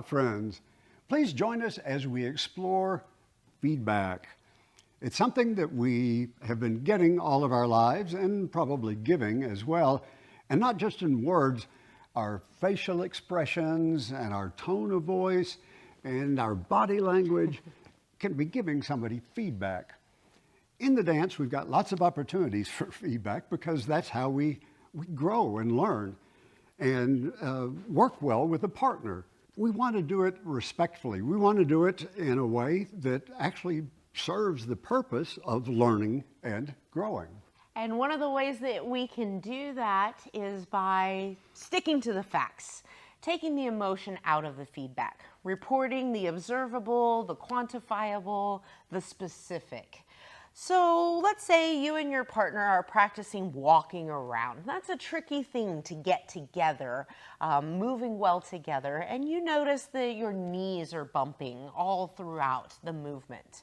Friends. Please join us as we explore feedback. It's something that we have been getting all of our lives and probably giving as well. And not just in words, our facial expressions and our tone of voice and our body language can be giving somebody feedback. In the dance, we've got lots of opportunities for feedback because that's how we grow and learn and work well with a partner. We want to do it respectfully. We want to do it in a way that actually serves the purpose of learning and growing. And one of the ways that we can do that is by sticking to the facts, taking the emotion out of the feedback, reporting the observable, the quantifiable, the specific. So let's say you and your partner are practicing walking around. That's a tricky thing to get together, moving well together, and you notice that your knees are bumping all throughout the movement.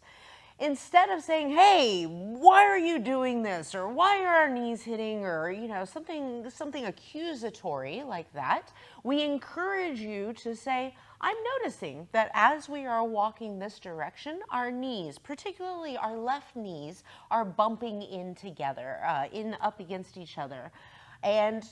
Instead of saying, hey, why are you doing this? Or why are our knees hitting? Or, something accusatory like that, we encourage you to say, I'm noticing that as we are walking this direction, our knees, particularly our left knees, are bumping in together, up against each other. And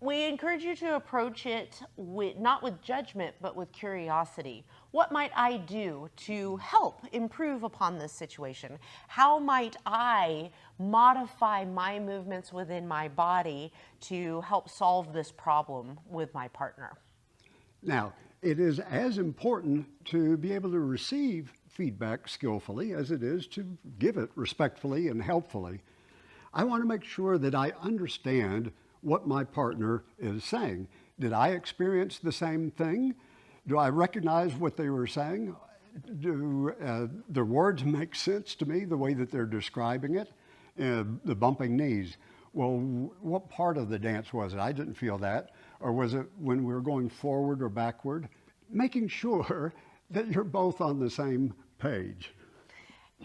we encourage you to approach it not with judgment, but with curiosity. What might I do to help improve upon this situation? How might I modify my movements within my body to help solve this problem with my partner? Now, it is as important to be able to receive feedback skillfully as it is to give it respectfully and helpfully. I want to make sure that I understand what my partner is saying. Did I experience the same thing? Do I recognize what they were saying? Do their words make sense to me, the way that they're describing it? The bumping knees. Well, what part of the dance was it? I didn't feel that. Or was it when we were going forward or backward? Making sure that you're both on the same page.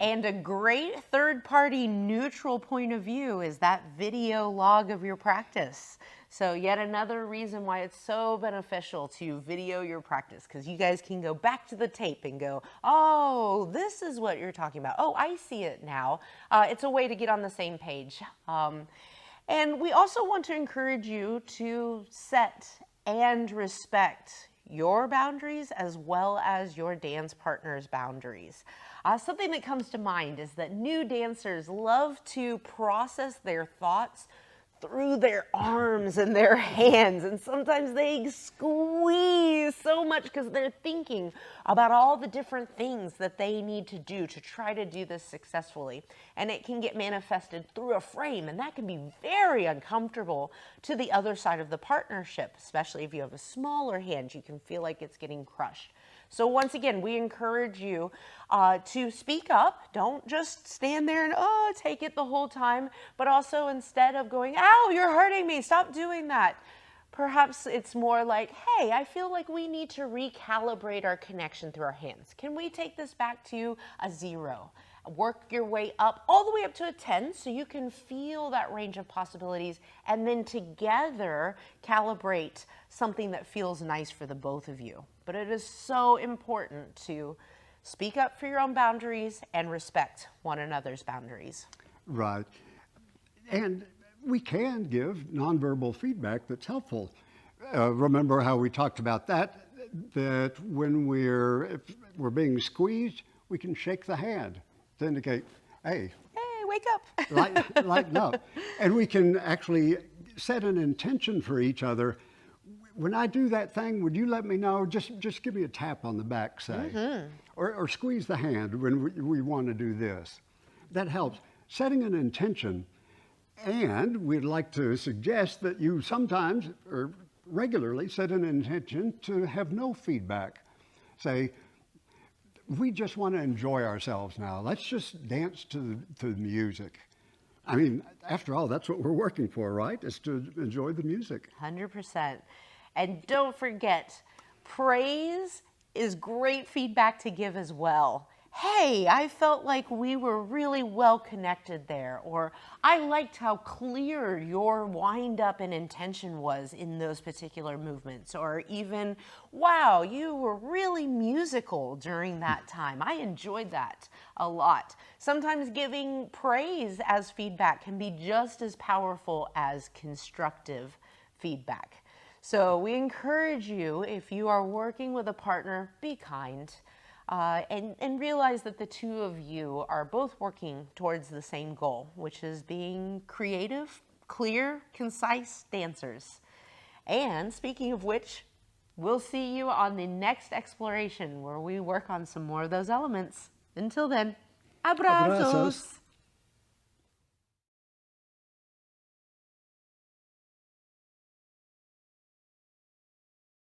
And a great third-party neutral point of view is that video log of your practice. So yet another reason why it's so beneficial to video your practice, because you guys can go back to the tape and go, oh, this is what you're talking about. Oh, I see it now. It's a way to get on the same page. And we also want to encourage you to set and respect your boundaries as well as your dance partner's boundaries. Something that comes to mind is that new dancers love to process their thoughts through their arms and their hands, and sometimes they squeeze so much because they're thinking about all the different things that they need to do to try to do this successfully, and it can get manifested through a frame, and that can be very uncomfortable to the other side of the partnership, especially if you have a smaller hand. You can feel like it's getting crushed. So once again, we encourage you to speak up. Don't just stand there and take it the whole time, but also instead of going, ow, you're hurting me, stop doing that. Perhaps it's more like, hey, I feel like we need to recalibrate our connection through our hands. Can we take this back to a 0? Work your way up, all the way up to a 10, so you can feel that range of possibilities, and then together calibrate something that feels nice for the both of you. But it is so important to speak up for your own boundaries and respect one another's boundaries. Right. And we can give nonverbal feedback that's helpful. Remember how we talked about that when if we're being squeezed, we can shake the hand to indicate, hey, wake up. lighten up. And we can actually set an intention for each other. When I do that thing, would you let me know? Just give me a tap on the back, say. Mm-hmm. Or squeeze the hand when we want to do this. That helps. Setting an intention. And we'd like to suggest that you sometimes or regularly set an intention to have no feedback. Say, we just want to enjoy ourselves now. Let's just dance to the music. I mean, after all, that's what we're working for, right? Is to enjoy the music. 100%. And don't forget, praise is great feedback to give as well. hey, I felt like we were really well connected there, or I liked how clear your wind up and intention was in those particular movements, or even, wow, you were really musical during that time. I enjoyed that a lot. Sometimes giving praise as feedback can be just as powerful as constructive feedback. So we encourage you, if you are working with a partner, be kind. And realize that the two of you are both working towards the same goal, which is being creative, clear, concise dancers. And speaking of which, we'll see you on the next exploration where we work on some more of those elements. Until then, Abrazos. abrazos!